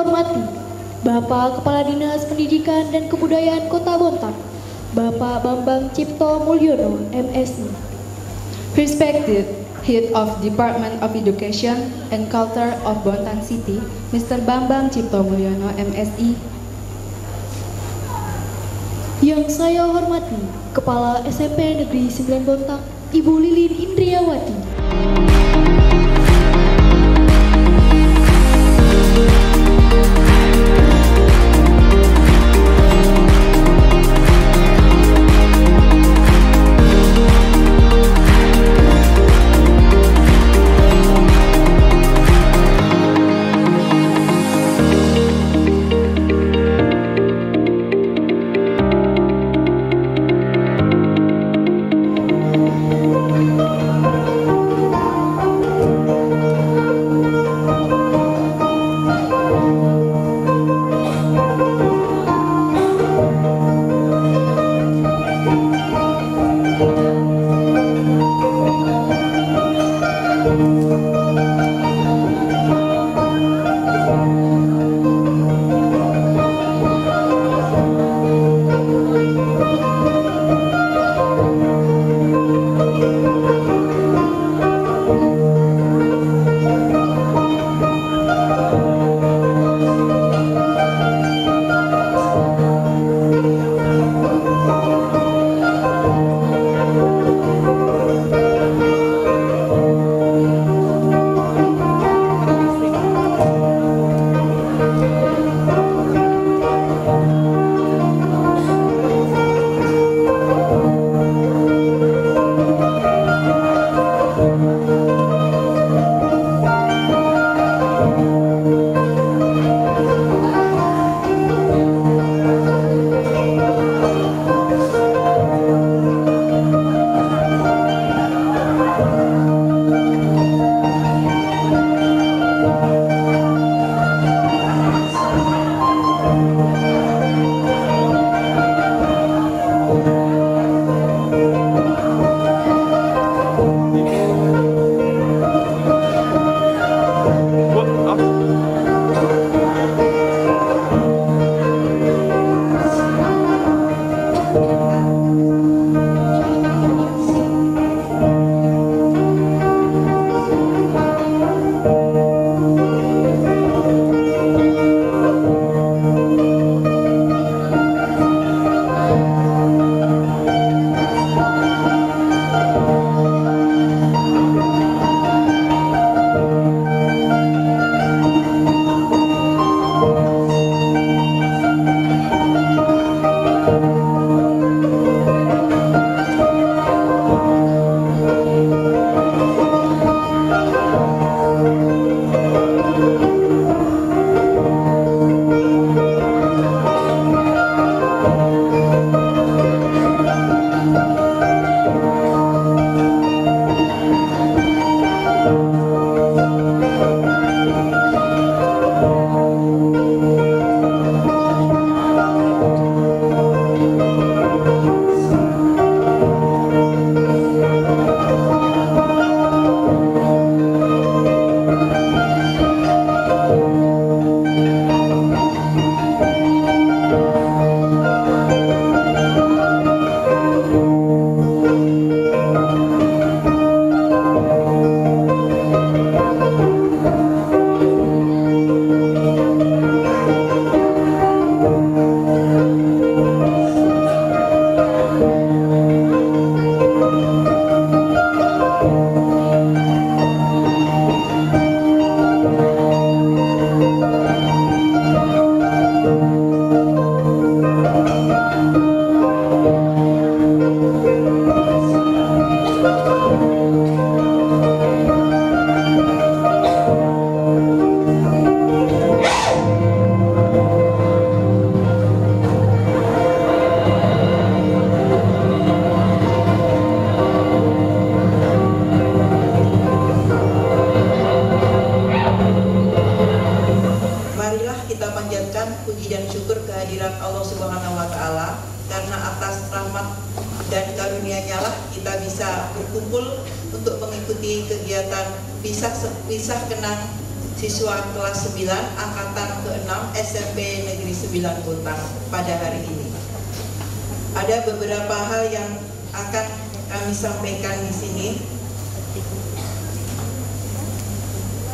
hormati Bapak Kepala Dinas Pendidikan dan Kebudayaan Kota Bontang, Bapak Bambang Cipto Mulyono, MSI. Respected Head of Department of Education and Culture of Bontang City, Mr. Bambang Cipto Mulyono, MSI. Yang saya hormati Kepala SMP Negeri 9 Bontang, Ibu Lilin Indriawati. berkumpul untuk mengikuti kegiatan pisah kenang siswa kelas 9 angkatan ke-6 SMP Negeri 9 Bontang pada hari ini. Ada beberapa hal yang akan kami sampaikan di sini.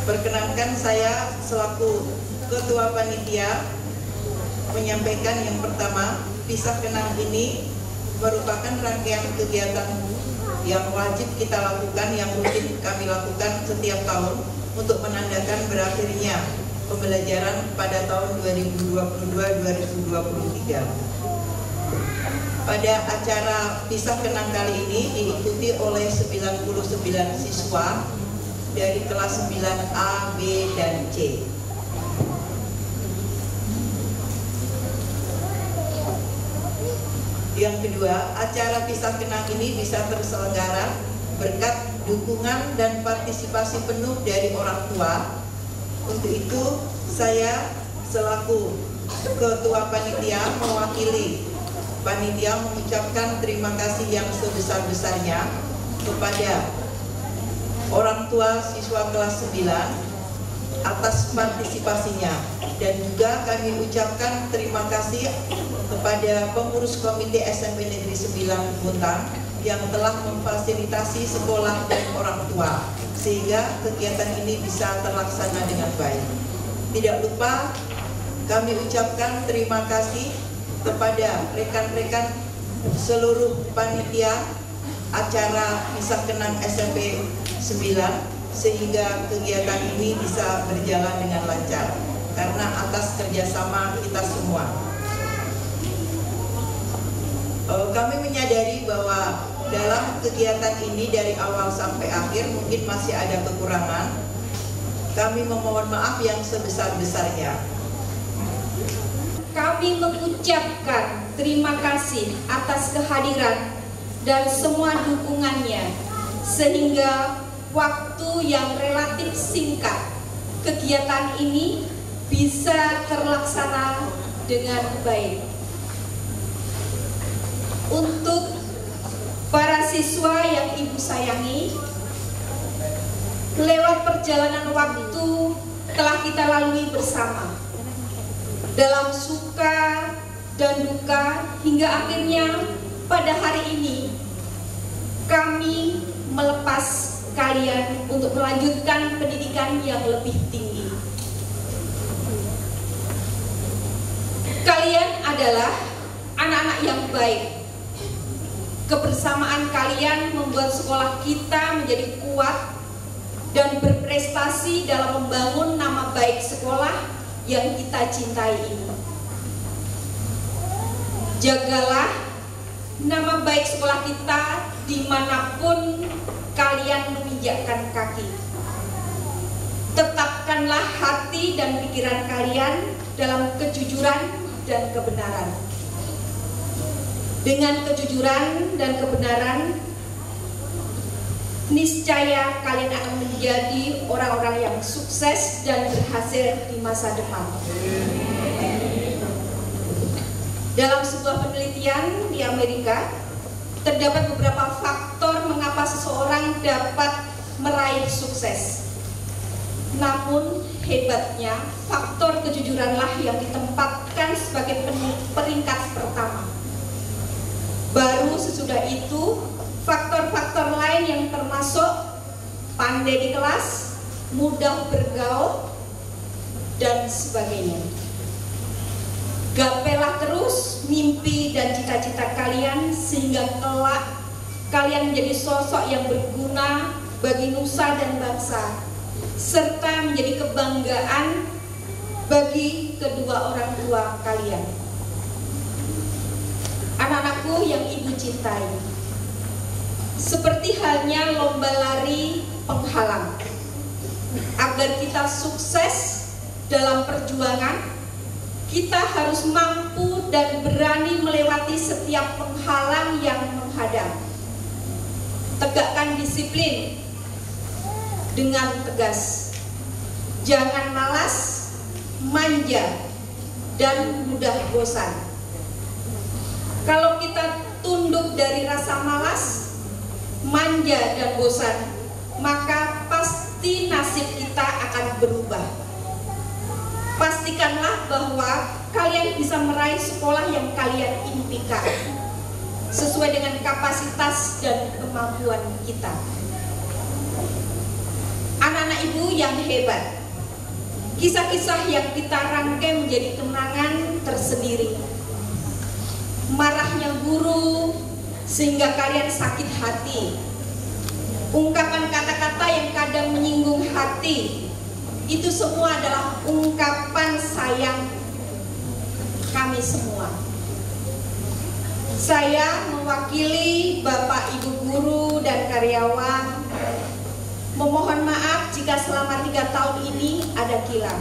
Perkenankan saya selaku Ketua Panitia menyampaikan yang pertama, Pisah Kenang ini merupakan rangkaian kegiatan yang wajib kita lakukan, yang rutin kami lakukan setiap tahun untuk menandakan berakhirnya pembelajaran pada tahun 2022-2023. Pada acara Pisah Kenang kali ini diikuti oleh 99 siswa dari kelas 9A, B, dan C. Yang kedua, acara Pisah Kenang ini bisa terselenggara berkat dukungan dan partisipasi penuh dari orang tua. Untuk itu, saya selaku Ketua Panitia mewakili Panitia mengucapkan terima kasih yang sebesar-besarnya kepada orang tua siswa kelas 9 atas partisipasinya, dan juga kami ucapkan terima kasih kepada pengurus komite SMP Negeri 9 Bontang yang telah memfasilitasi sekolah dan orang tua sehingga kegiatan ini bisa terlaksana dengan baik. Tidak lupa kami ucapkan terima kasih kepada rekan-rekan seluruh panitia acara Pisah Kenang SMP 9 sehingga kegiatan ini bisa berjalan dengan lancar karena atas kerjasama kita semua. Kami menyadari bahwa dalam kegiatan ini dari awal sampai akhir mungkin masih ada kekurangan. Kami memohon maaf yang sebesar-besarnya. Kami mengucapkan terima kasih atas kehadiran dan semua dukungannya sehingga waktu yang relatif singkat kegiatan ini bisa terlaksana dengan baik. Untuk para siswa yang Ibu sayangi, lewat perjalanan waktu telah kita lalui bersama dalam suka dan duka hingga akhirnya pada hari ini kami melepas kalian untuk melanjutkan pendidikan yang lebih tinggi. Kalian adalah anak-anak yang baik. Kebersamaan kalian membuat sekolah kita menjadi kuat dan berprestasi dalam membangun nama baik sekolah yang kita cintai ini. Jagalah nama baik sekolah kita dimanapun kalian menginjakkan kaki. Tetapkanlah hati dan pikiran kalian dalam kejujuran dan kebenaran. Dengan kejujuran dan kebenaran, niscaya kalian akan menjadi orang-orang yang sukses dan berhasil di masa depan. Dalam sebuah penelitian di Amerika, terdapat beberapa faktor mengapa seseorang dapat meraih sukses. Namun hebatnya, faktor kejujuranlah yang ditempatkan sebagai peringkat pertama. Baru sesudah itu, faktor-faktor lain yang termasuk pandai di kelas, mudah bergaul, dan sebagainya. Gapailah terus mimpi dan cita-cita kalian sehingga kelak kalian menjadi sosok yang berguna bagi nusa dan bangsa, serta menjadi kebanggaan bagi kedua orang tua kalian. Anak-anakku yang Ibu cintai, seperti halnya lomba lari penghalang, agar kita sukses dalam perjuangan, kita harus mampu dan berani melewati setiap penghalang yang menghadang. Tegakkan disiplin dengan tegas. Jangan malas, manja, dan mudah bosan. Kalau kita tunduk dari rasa malas, manja, dan bosan, maka pasti nasib kita akan berubah. Pastikanlah bahwa kalian bisa meraih sekolah yang kalian impikan sesuai dengan kapasitas dan kemampuan kita. Anak-anak ibu yang hebat, kisah-kisah yang kita rangkai menjadi kenangan tersendiri. Marahnya guru sehingga kalian sakit hati. Ungkapan kata-kata yang kadang menyinggung hati, itu semua adalah ungkapan sayang kami semua. Saya mewakili Bapak Ibu guru dan karyawan memohon maaf jika selama 3 tahun ini ada kilaf.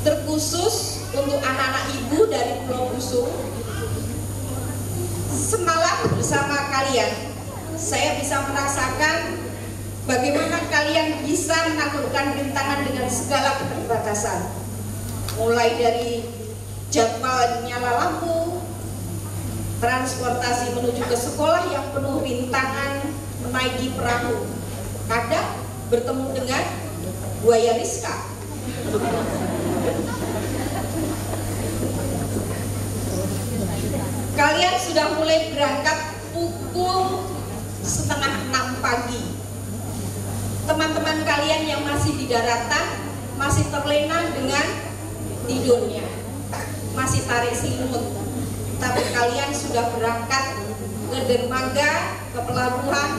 Terkhusus untuk anak-anak ibu dari Pulau Busung, semalam bersama kalian saya bisa merasakan bagaimana kalian bisa menaklukkan rintangan dengan segala keterbatasan. Mulai dari jadwal nyala lampu, transportasi menuju ke sekolah yang penuh rintangan, menaiki perahu, kadang bertemu dengan buaya Rizka. Kalian sudah mulai berangkat pukul 5:30 pagi. Teman-teman kalian yang masih di daratan masih terlena dengan tidurnya, masih tarik selimut. Tapi kalian sudah berangkat ke dermaga, ke pelabuhan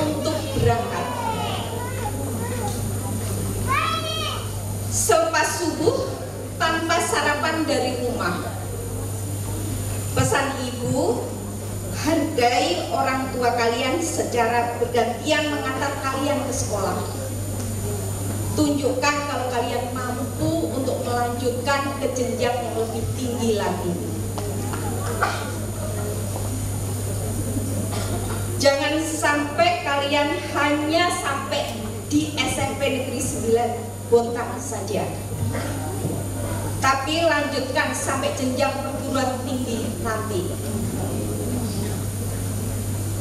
untuk berangkat. Selepas subuh tanpa sarapan dari rumah. Pesan ibu, hargai orang tua kalian secara bergantian mengantar kalian ke sekolah. Tunjukkan kalau kalian mampu untuk melanjutkan ke jenjang yang lebih tinggi lagi. Jangan sampai kalian hanya sampai di SMP Negeri 9 Bontang saja, tapi lanjutkan sampai jenjang perguruan tinggi nanti.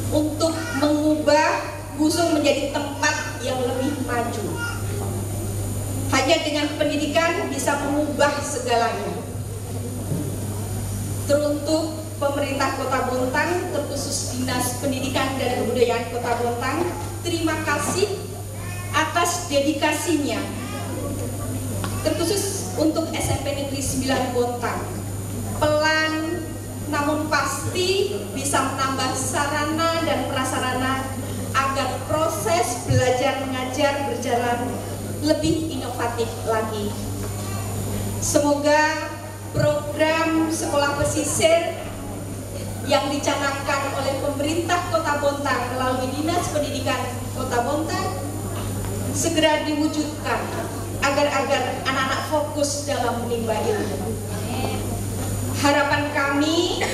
Untuk mengubah Busung menjadi tempat yang lebih maju. Hanya dengan pendidikan bisa mengubah segalanya. Teruntuk pemerintah Kota Bontang, terkhusus Dinas Pendidikan dan Kebudayaan Kota Bontang, terima kasih atas dedikasinya. Terkhusus untuk SMP Negeri 9 Bontang, pelan namun pasti bisa menambah sarana dan prasarana agar proses belajar mengajar berjalan lebih inovatif lagi. Semoga program sekolah pesisir yang dicanangkan oleh pemerintah Kota Bontang melalui Dinas Pendidikan Kota Bontang segera diwujudkan agar anak-anak fokus dalam menimba ilmu. Harapan kami,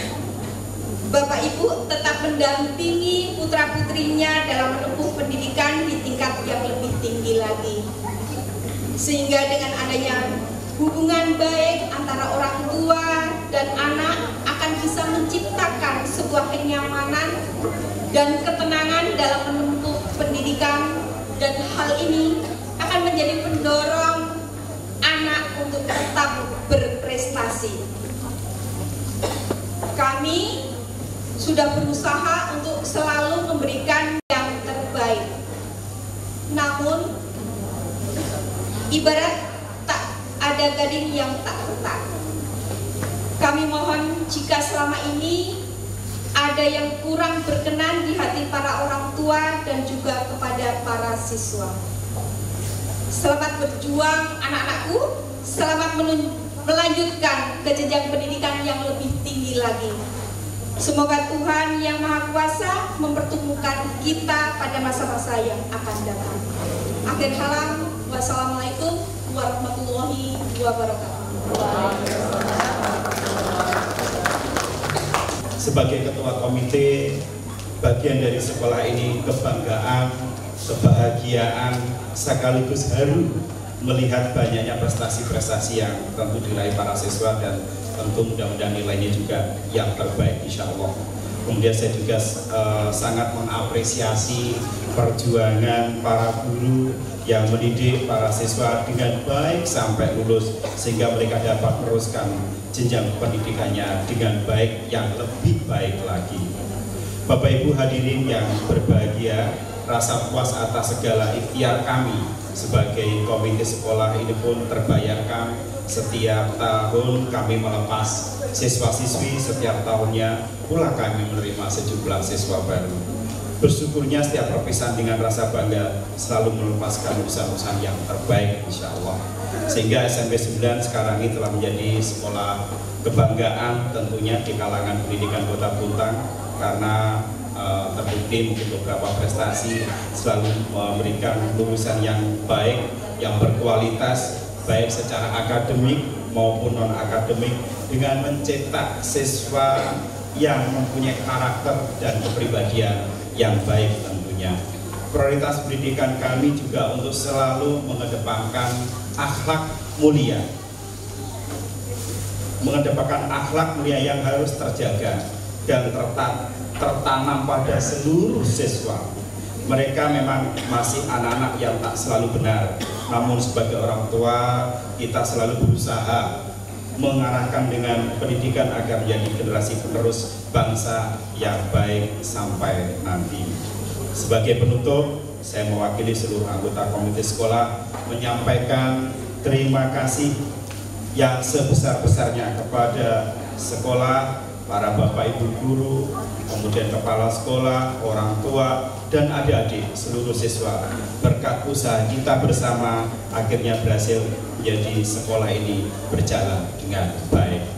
Bapak Ibu tetap mendampingi putra-putrinya dalam menempuh pendidikan di tingkat yang lebih tinggi lagi. Sehingga dengan adanya hubungan baik antara orang tua dan anak akan bisa menciptakan sebuah kenyamanan dan ketenangan dalam menempuh pendidikan, dan hal ini akan menjadi pendorong anak untuk tetap berprestasi. Kami sudah berusaha untuk selalu memberikan yang terbaik. Namun, ibarat tak ada gading yang tak retak. Kami mohon jika selama ini ada yang kurang berkenan di hati para orang tua dan juga kepada para siswa. Selamat berjuang anak-anakku, selamat melanjutkan ke jenjang pendidikan yang lebih tinggi lagi. Semoga Tuhan Yang Maha Kuasa mempertemukan kita pada masa-masa yang akan datang. Akhir kalam, wassalamualaikum warahmatullahi wabarakatuh. Sebagai ketua komite, bagian dari sekolah ini kebanggaan, kebahagiaan, sekaligus haru melihat banyaknya prestasi-prestasi yang tentu diraih para siswa, dan tentu mudah-mudahan nilainya juga yang terbaik insya Allah. Kemudian saya juga sangat mengapresiasi perjuangan para guru yang mendidik para siswa dengan baik sampai lulus sehingga mereka dapat meneruskan jenjang pendidikannya dengan baik yang lebih baik lagi. Bapak Ibu hadirin yang berbahagia, rasa puas atas segala ikhtiar kami sebagai komite sekolah ini pun terbayarkan. Setiap tahun kami melepas siswa-siswi, setiap tahunnya pula kami menerima sejumlah siswa baru. Bersyukurnya setiap perpisahan dengan rasa bangga selalu melepaskan usaha-usaha yang terbaik insya Allah. Sehingga SMP 9 sekarang ini telah menjadi sekolah kebanggaan tentunya di kalangan pendidikan Kota Bontang, karena terbukti mungkin beberapa prestasi selalu memberikan lulusan yang baik, yang berkualitas, baik secara akademik maupun non-akademik, dengan mencetak siswa yang mempunyai karakter dan kepribadian yang baik tentunya. Prioritas pendidikan kami juga untuk selalu mengedepankan akhlak mulia, mengedepankan akhlak mulia yang harus terjaga dan tertanam pada seluruh siswa. Mereka memang masih anak-anak yang tak selalu benar, namun sebagai orang tua kita selalu berusaha mengarahkan dengan pendidikan agar menjadi generasi penerus bangsa yang baik sampai nanti. Sebagai penutup, saya mewakili seluruh anggota komite sekolah menyampaikan terima kasih yang sebesar-besarnya kepada sekolah, para bapak ibu guru, kemudian kepala sekolah, orang tua, dan adik-adik seluruh siswa. Berkat usaha kita bersama, akhirnya berhasil menjadi sekolah ini berjalan dengan baik.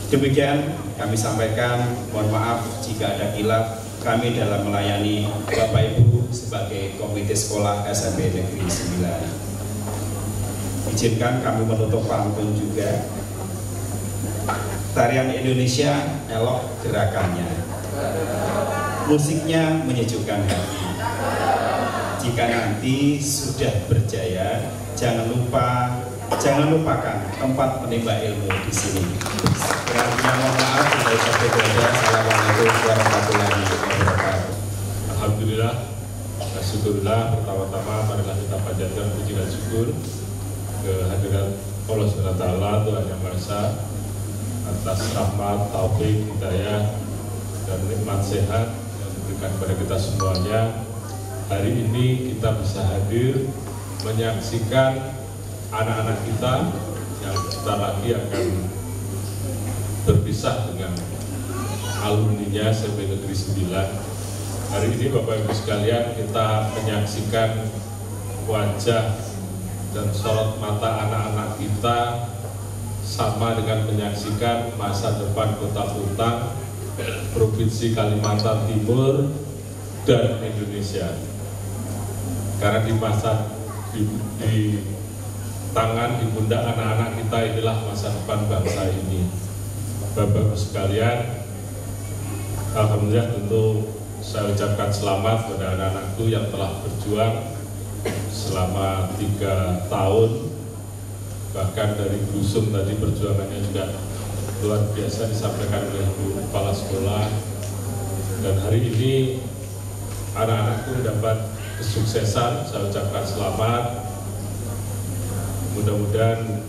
Demikian kami sampaikan, mohon maaf jika ada khilaf kami dalam melayani Bapak Ibu sebagai komite sekolah SMP Negeri 9. Izinkan kami menutup pantun juga. Tarian Indonesia elok gerakannya, musiknya menyejukkan hati. Jika nanti sudah berjaya, jangan lupakan tempat menimba ilmu di sini. Mohon maaf, Assalamualaikum warahmatullahi wabarakatuh. Alhamdulillah, syukurlah, pertama-tama marilah kita panjatkan puji dan syukur kehadirat Allah SWT, Tuhan Yang Maha Esa, atas rahmat, taufik, hidayah, dan nikmat sehat yang diberikan kepada kita semuanya. Hari ini kita bisa hadir menyaksikan anak-anak kita yang sebentar lagi akan berpisah dengan alumninya SMP Negeri 9. Hari ini Bapak Ibu sekalian, kita menyaksikan wajah dan sorot mata anak-anak kita sama dengan menyaksikan masa depan Kota Bontang, Provinsi Kalimantan Timur, dan Indonesia. Karena di tangan, di pundak anak-anak kita inilah masa depan bangsa ini. Bapak-Ibu sekalian, alhamdulillah tentu saya ucapkan selamat kepada anak-anakku yang telah berjuang selama 3 tahun. Bahkan dari Gusum tadi perjuangannya juga luar biasa disampaikan oleh Bu Kepala Sekolah. Dan hari ini anak-anakku mendapat kesuksesan, saya ucapkan selamat. Mudah-mudahan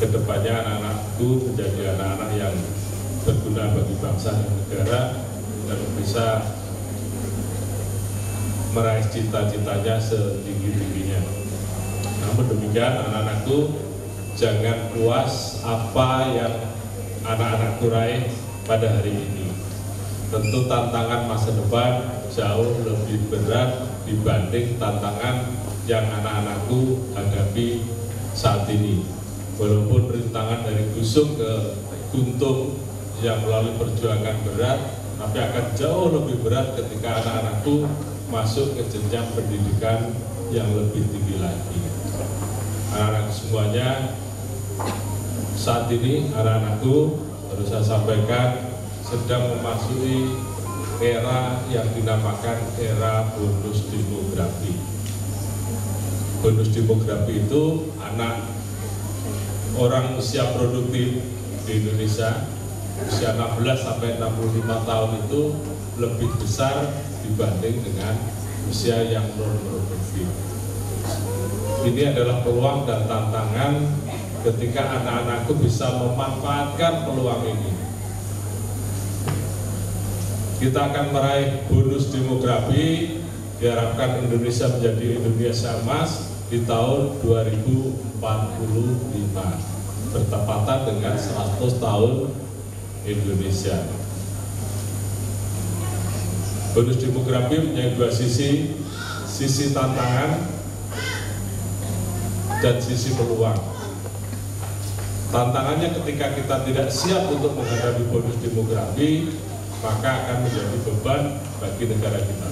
kedepannya anak-anakku menjadi anak-anak yang berguna bagi bangsa dan negara dan bisa meraih cita-citanya setinggi-tingginya. Namun demikian, anak-anakku jangan puas apa yang anak-anakku raih pada hari ini. Tentu tantangan masa depan jauh lebih berat dibanding tantangan yang anak-anakku hadapi saat ini. Walaupun rintangan dari Gusum ke Guntung yang melalui perjuangan berat, tapi akan jauh lebih berat ketika anak-anakku masuk ke jenjang pendidikan yang lebih tinggi lagi. Anak-anak semuanya, saat ini anak-anakku harus saya sampaikan sedang memasuki era yang dinamakan era bonus demografi. Bonus demografi itu anak orang usia produktif di Indonesia usia 16 sampai 65 tahun itu lebih besar dibanding dengan usia yang non-produktif. Ini adalah peluang dan tantangan ketika anak-anakku bisa memanfaatkan peluang ini. Kita akan meraih bonus demografi, diharapkan Indonesia menjadi Indonesia emas di tahun 2045, bertepatan dengan 100 tahun Indonesia. Bonus demografi punya dua sisi tantangan dan sisi peluang. Tantangannya ketika kita tidak siap untuk menghadapi bonus demografi, maka akan menjadi beban bagi negara kita.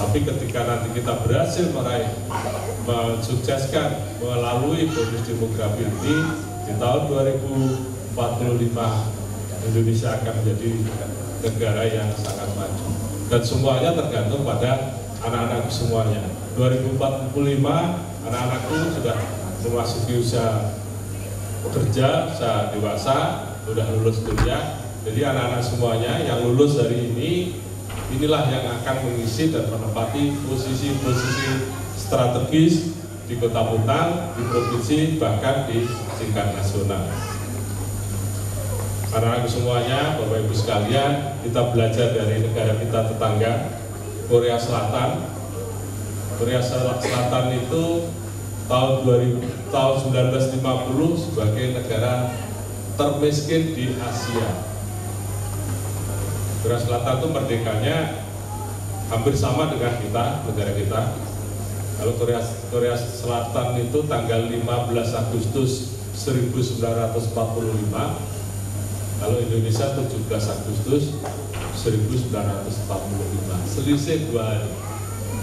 Tapi ketika nanti kita berhasil mensukseskan melalui bonus demografi ini, di tahun 2045 Indonesia akan menjadi negara yang sangat maju. Dan semuanya tergantung pada anak-anak semuanya. 2045 anak-anakku sudah memasuki usia bekerja, usia dewasa, sudah lulus kuliah. Jadi anak-anak semuanya yang lulus hari ini, inilah yang akan mengisi dan menempati posisi-posisi strategis di Kota Muntang, di provinsi, bahkan di tingkat nasional. Anak-anak semuanya, Bapak Ibu sekalian, kita belajar dari negara kita tetangga, Korea Selatan. Korea Selatan itu tahun 1950 sebagai negara termiskin di Asia. Korea Selatan itu merdekanya hampir sama dengan kita, negara kita. Kalau Korea Selatan itu tanggal 15 Agustus 1945, kalau Indonesia 17 Agustus 1945, selisih 2 hari.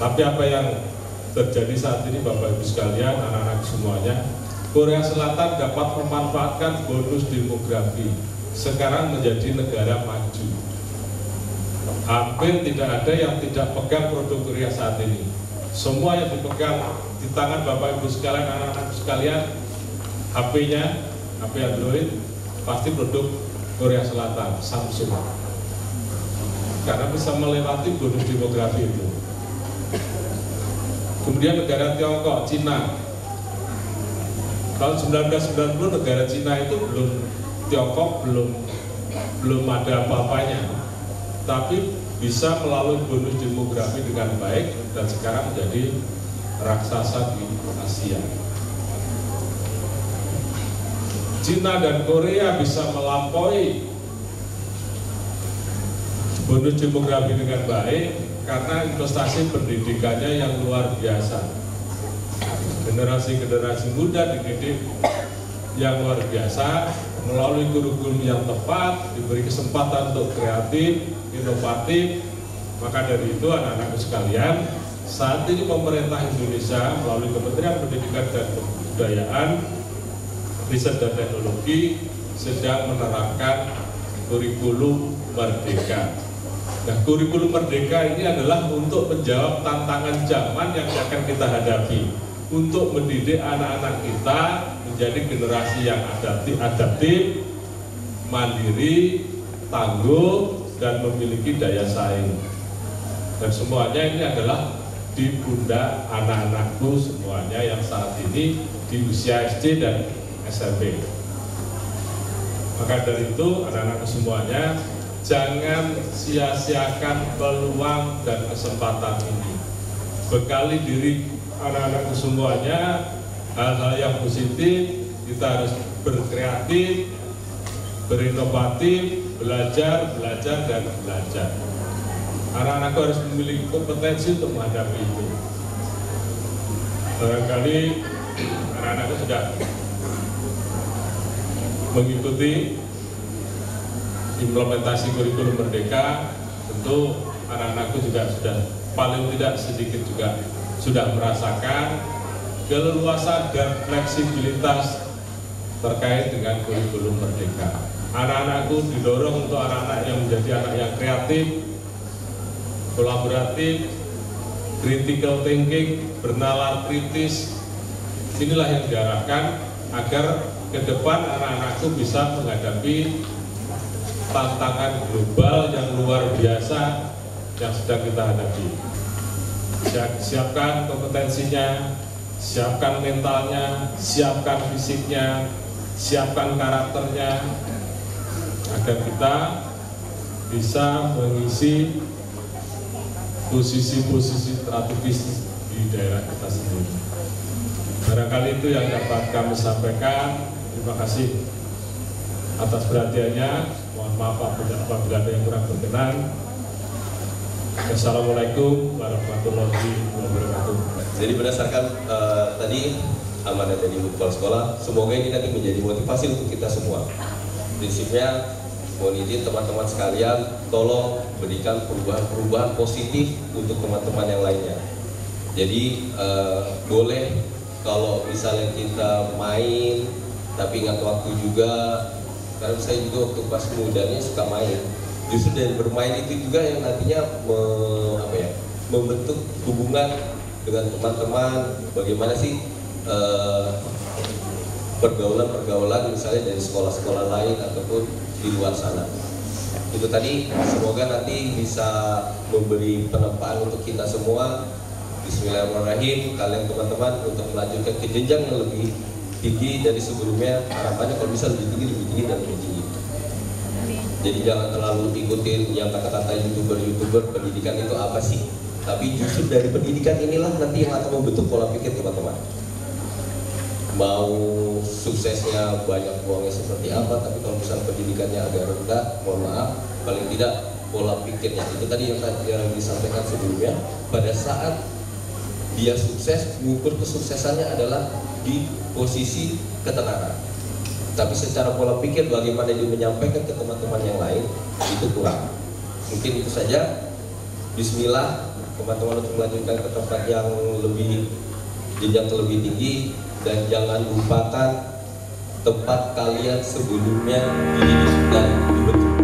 Tapi apa yang terjadi saat ini, Bapak Ibu sekalian, anak-anak semuanya, Korea Selatan dapat memanfaatkan bonus demografi. Sekarang menjadi negara maju. Hampir tidak ada yang tidak pegang produk Korea saat ini. Semua yang dipegang di tangan Bapak Ibu sekalian, anak-anak sekalian, HP-nya, HP Android, pasti produk Korea Selatan, Samsung. Karena bisa melewati bonus demografi itu. Kemudian negara Tiongkok, Cina. Tahun 1990 negara Cina itu Tiongkok belum ada apa-apanya. Tapi bisa melalui bonus demografi dengan baik dan sekarang menjadi raksasa di Asia. Cina dan Korea bisa melampaui bonus demografi dengan baik karena investasi pendidikannya yang luar biasa. Generasi-generasi muda dididik yang luar biasa melalui kurikulum yang tepat, diberi kesempatan untuk kreatif, inovatif. Maka dari itu anak-anak sekalian, saat ini pemerintah Indonesia melalui Kementerian Pendidikan dan Kebudayaan, Riset dan Teknologi sedang menerapkan kurikulum merdeka. Nah, kurikulum merdeka ini adalah untuk menjawab tantangan zaman yang akan kita hadapi, untuk mendidik anak-anak kita menjadi generasi yang adaptif, mandiri, tangguh, dan memiliki daya saing. Dan semuanya ini adalah di pundak anak-anakku semuanya yang saat ini di usia SD dan SMP. Maka dari itu anak-anakku semuanya, jangan sia-siakan peluang dan kesempatan ini. Bekali diri anak-anakku semuanya hal-hal yang positif. Kita harus berkreatif, berinovatif, belajar, dan belajar. Anak-anakku harus memiliki kompetensi untuk menghadapi itu. Barangkali anak-anakku sudah mengikuti implementasi kurikulum merdeka. Tentu anak-anakku juga sudah paling tidak sedikit juga sudah merasakan keleluasan dan fleksibilitas terkait dengan kurikulum merdeka. Anak-anakku didorong untuk anak-anak yang menjadi anak yang kreatif, kolaboratif, critical thinking, bernalar kritis. Inilah yang diharapkan agar ke depan anak-anakku bisa menghadapi tantangan global yang luar biasa yang sedang kita hadapi. Siapkan kompetensinya, siapkan mentalnya, siapkan fisiknya, siapkan karakternya, agar kita bisa mengisi posisi-posisi strategis di daerah kita sendiri. Barangkali itu yang dapat kami sampaikan. Terima kasih atas perhatiannya. Mohon maaf apabila ada yang kurang berkenan. Assalamualaikum warahmatullahi wabarakatuh. Jadi berdasarkan tadi amanah dari kepala sekolah, semoga ini nanti menjadi motivasi untuk kita semua. Prinsipnya, mohon izin teman-teman sekalian, tolong berikan perubahan-perubahan positif untuk teman-teman yang lainnya. Jadi boleh kalau misalnya kita main, tapi ingat waktu juga. Karena saya juga waktu pas mudanya suka main. Justru dari bermain itu juga yang nantinya membentuk hubungan dengan teman-teman. Bagaimana sih pergaulan misalnya dari sekolah-sekolah lain ataupun di luar sana. Itu tadi, semoga nanti bisa memberi penempaan untuk kita semua. Bismillahirrahmanirrahim. Kalian teman-teman untuk melanjutkan ke jenjang yang lebih tinggi dari sebelumnya. Harapannya kalau bisa lebih tinggi dan lebih tinggi. Jadi jangan terlalu ikutin yang kata-kata youtuber pendidikan itu apa sih. Tapi justru dari pendidikan inilah nanti yang akan membentuk pola pikir teman-teman. Mau suksesnya banyak uangnya seperti apa, tapi kalau misalnya pendidikannya agak rendah, mohon maaf, paling tidak pola pikirnya. Itu tadi yang disampaikan sebelumnya. Pada saat dia sukses, mengukur kesuksesannya adalah di posisi ketenangan. Tapi secara pola pikir bagaimana dia menyampaikan ke teman-teman yang lain, itu kurang. Mungkin itu saja. Bismillah, teman-teman untuk melanjutkan ke tempat yang lebih jenjang lebih tinggi. Dan jangan lupakan tempat kalian sebelumnya dididik dan dibentuk.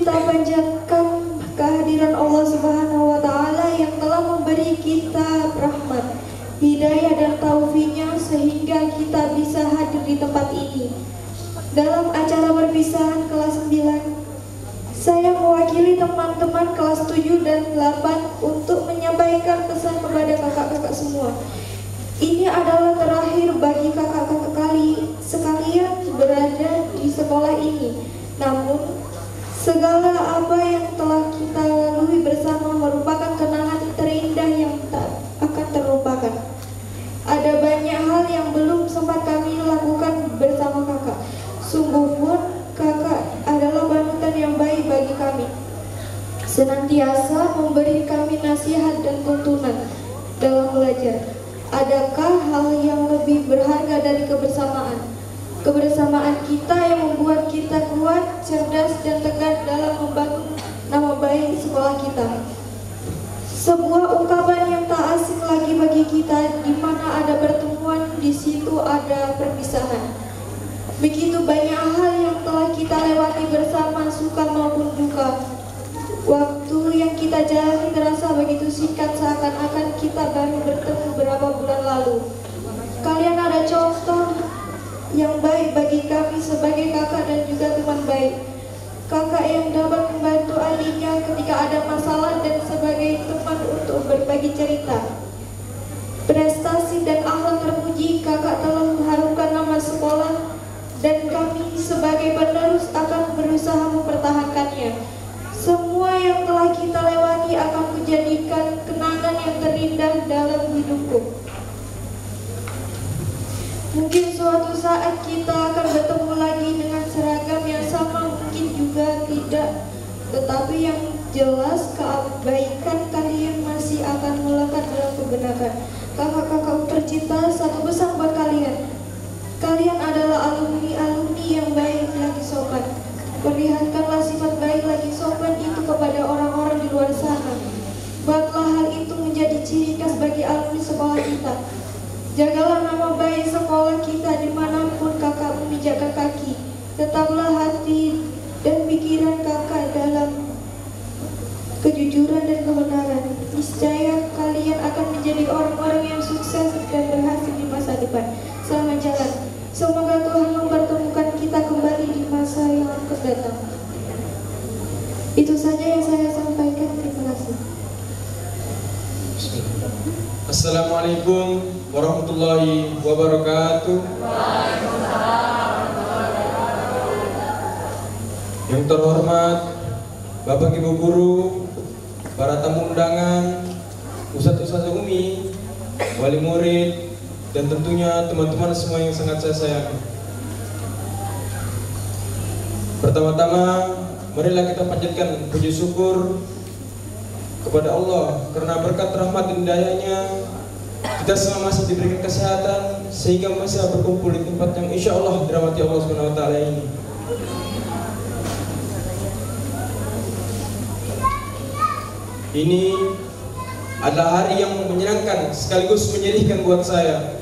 kita panjatkan kehadiran Allah Subhanahu wa Ta'ala yang telah memberi kita rahmat, hidayah dan taufiknya sehingga kita bisa hadir di tempat ini. Dalam acara perpisahan kelas 9, saya mewakili teman-teman kelas 7 dan 8 untuk menyampaikan pesan kepada kakak-kakak semua. Ini adalah terakhir bagi kakak-kakak sekalian berada di sekolah ini. Namun, segala apa yang telah kita lalui bersama merupakan kenangan terindah yang tak akan terlupakan. Ada banyak hal yang belum sempat kami lakukan bersama kakak. Sungguh pun kakak adalah panutan yang baik bagi kami. Senantiasa memberi kami nasihat dan tuntunan dalam belajar. Adakah hal yang lebih berharga dari kebersamaan? Kebersamaan kita yang membuat kita kuat, cerdas, dan tegar dalam membangun nama baik sekolah kita. Sebuah ungkapan yang tak asing lagi bagi kita, di mana ada pertemuan, di situ ada perpisahan. Begitu banyak hal yang telah kita lewati bersama, suka maupun duka. Waktu yang kita jalani terasa begitu singkat, seakan-akan kita baru bertemu beberapa bulan lalu. Kalian ada contoh yang baik bagi kami sebagai kakak dan juga teman baik. Kakak yang dapat membantu adiknya ketika ada masalah dan sebagai teman untuk berbagi cerita. Prestasi dan akhlak terpuji, kakak telah mengharumkan nama sekolah dan kami sebagai penerus akan berusaha mempertahankannya. Semua yang telah kita lewati akan menjadikan kenangan yang terindah dalam hidupku. Mungkin suatu saat kita akan bertemu lagi dengan seragam yang sama, mungkin juga tidak. Tetapi yang jelas kebaikan kalian masih akan melekat dalam kebenaran. Kakak-kakak tercinta, satu pesan buat kalian. Kalian adalah alumni-alumni yang baik lagi sopan. Perlihatkanlah sifat baik lagi sopan itu kepada orang-orang di luar sana. Buatlah hal itu menjadi ciri khas bagi alumni sekolah kita. Jagalah nama baik sekolah kita dimanapun kakak memijakkan kaki. Tetaplah hati dan pikiran kakak dalam kejujuran dan kebenaran. Niscaya kalian akan menjadi orang-orang yang sukses dan berhasil di masa depan. Selamat jalan. Semoga Tuhan mempertemukan kita kembali di masa yang akan datang. Itu saja yang saya sampaikan. Terima kasih. Assalamualaikum warahmatullahi wabarakatuh. Yang terhormat Bapak Ibu Guru, para tamu undangan, Ustadz-Ustadz Umi, wali murid, dan tentunya teman-teman semua yang sangat saya sayangi. Pertama-tama, marilah kita panjatkan puji syukur kepada Allah karena berkat rahmat dan hidayahnya kita semua masih diberikan kesehatan sehingga bisa berkumpul di tempat yang insya Allah dirahmati Allah Subhanahu wa Ta'ala ini. Ini adalah hari yang menyenangkan sekaligus menyedihkan buat saya.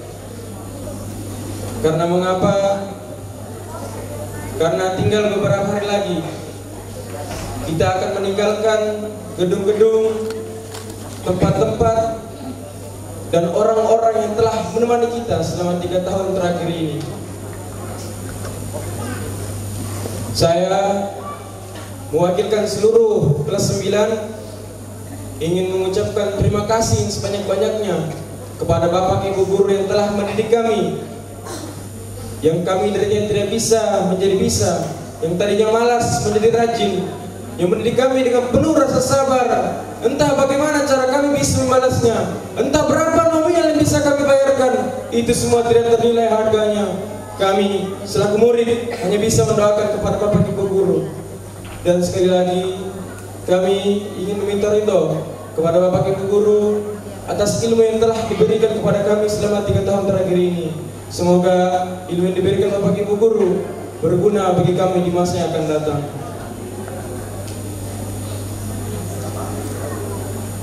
Karena mengapa? Karena tinggal beberapa hari lagi kita akan meninggalkan gedung-gedung, tempat-tempat, dan orang-orang yang telah menemani kita selama 3 tahun terakhir ini. Saya mewakilkan seluruh kelas 9 ingin mengucapkan terima kasih sebanyak-banyaknya kepada Bapak Ibu Guru yang telah mendidik kami, yang kami tadinya tidak bisa menjadi bisa, yang tadinya malas menjadi rajin, yang mendidik kami dengan penuh rasa sabar. Entah bagaimana cara kami bisa membalasnya, entah berapa nominal yang bisa kami bayarkan, itu semua tidak ternilai harganya. Kami selaku murid hanya bisa mendoakan kepada Bapak Ibu Guru. Dan sekali lagi kami ingin meminta ridho kepada Bapak Ibu Guru atas ilmu yang telah diberikan kepada kami selama 3 tahun terakhir ini. Semoga ilmu yang diberikan Bapak Ibu Guru berguna bagi kami di masa yang akan datang.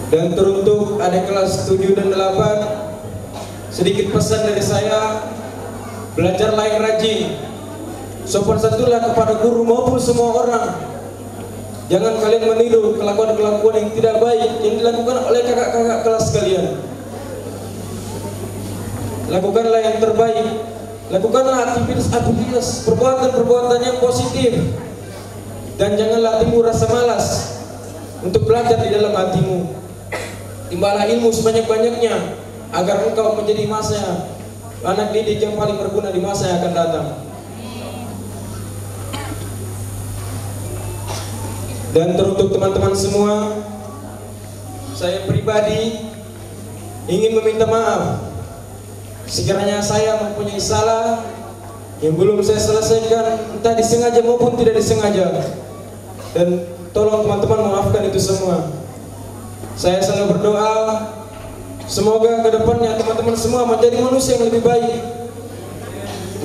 Dan teruntuk adik kelas 7 dan 8, sedikit pesan dari saya, belajarlah yang rajin, sopan santunlah kepada guru maupun semua orang. Jangan kalian meniru kelakuan-kelakuan yang tidak baik yang dilakukan oleh kakak-kakak kelas kalian. Lakukanlah yang terbaik. Lakukanlah aktivitas perbuatan yang positif. Dan janganlah timbul rasa malas untuk belajar di dalam hatimu. Timbalah ilmu sebanyak-banyaknya agar engkau menjadi anak didik yang paling berguna di masa yang akan datang. Dan teruntuk teman-teman semua, saya pribadi ingin meminta maaf sekiranya saya mempunyai salah yang belum saya selesaikan, entah disengaja maupun tidak disengaja. Dan tolong teman-teman maafkan itu semua. Saya selalu berdoa semoga ke depannya teman-teman semua menjadi manusia yang lebih baik,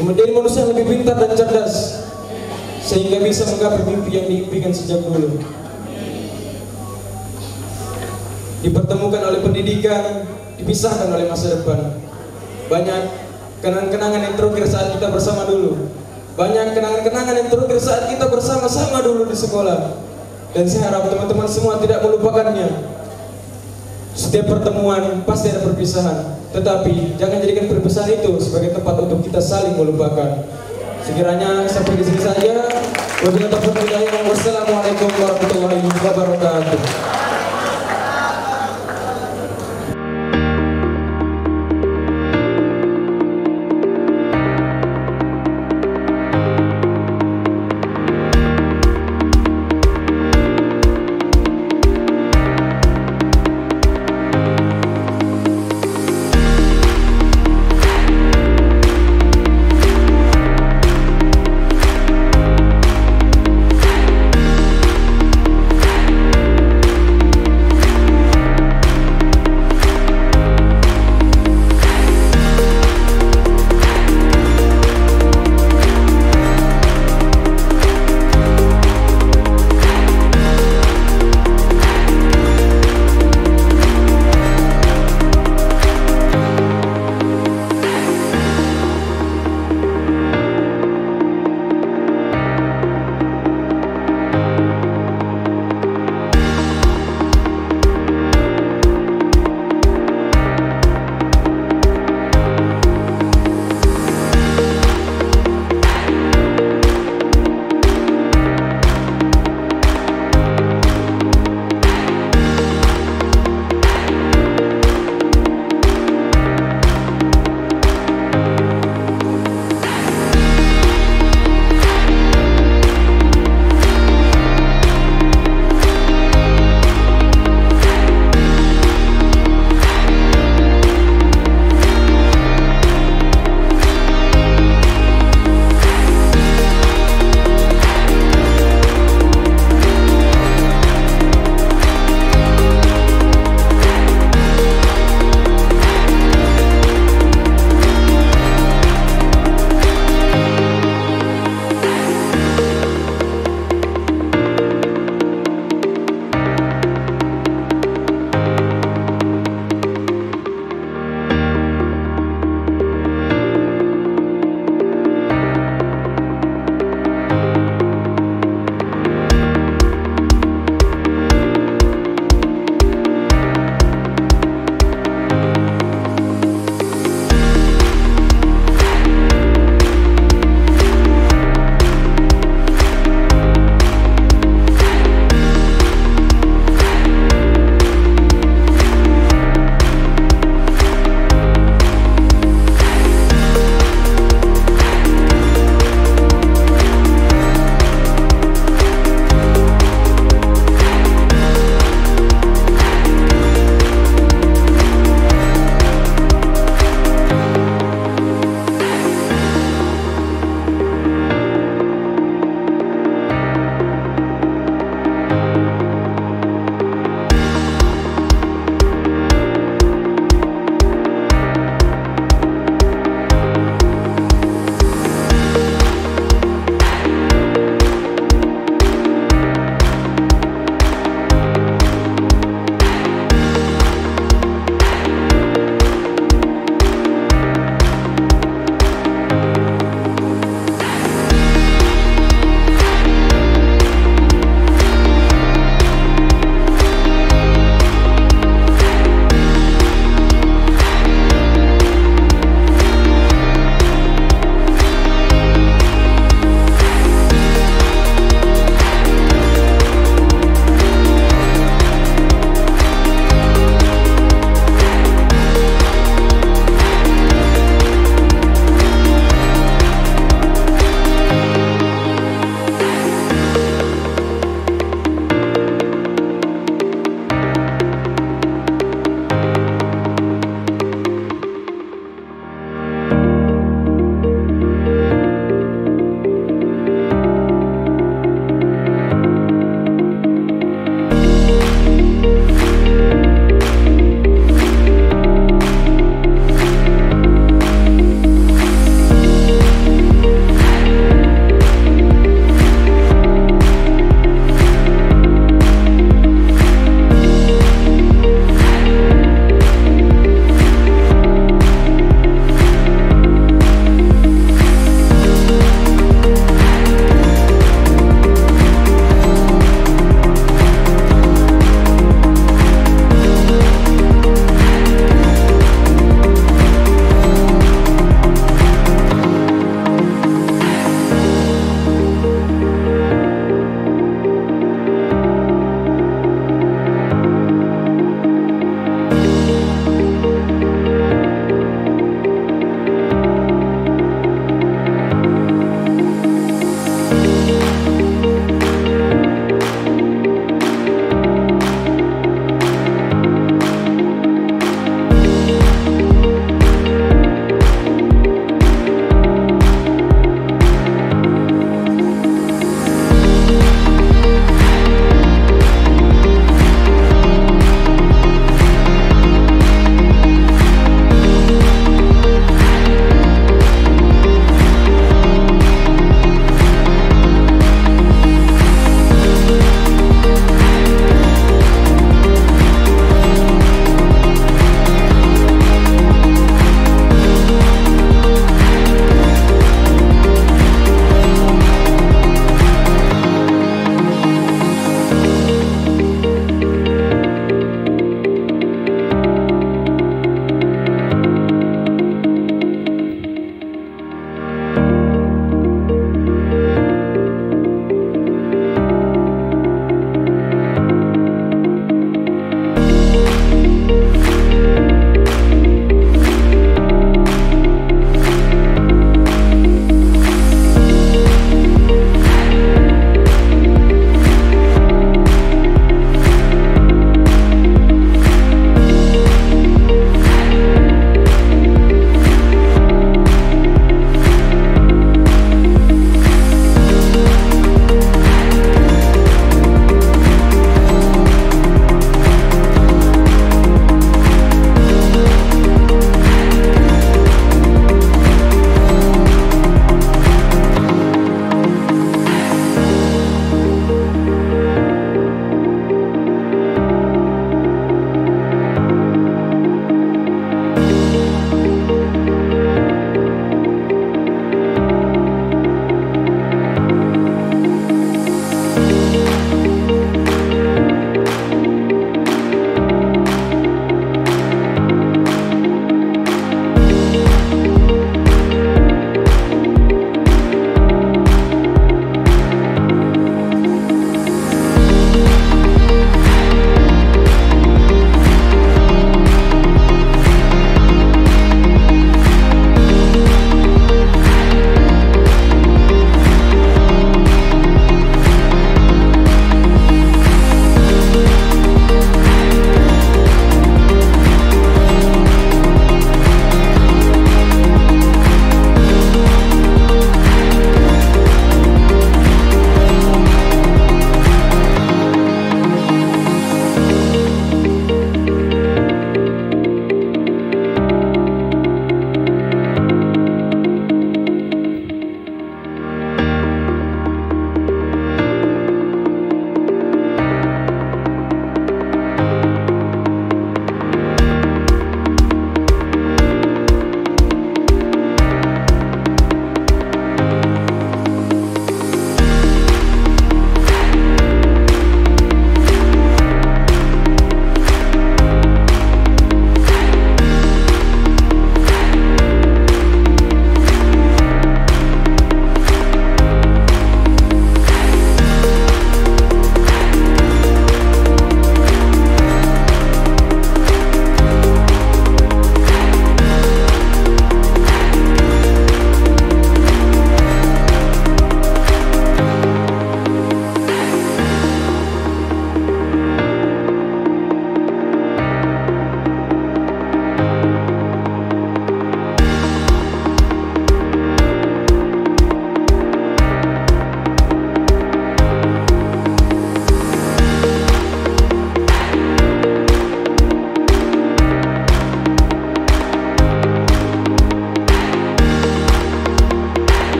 menjadi manusia yang lebih pintar dan cerdas, sehingga bisa menggapai mimpi yang diimpikan sejak dulu. Dipertemukan oleh pendidikan, dipisahkan oleh masa depan. Banyak kenangan-kenangan yang terukir saat kita bersama dulu. Banyak kenangan-kenangan yang terukir saat kita bersama-sama dulu di sekolah. Dan saya harap teman-teman semua tidak melupakannya. Setiap pertemuan pasti ada perpisahan, tetapi jangan jadikan perpisahan itu sebagai tempat untuk kita saling melupakan. Sekiranya sampai di sini saja. Wabillahi taufiq wal hidayah. Wassalamualaikum.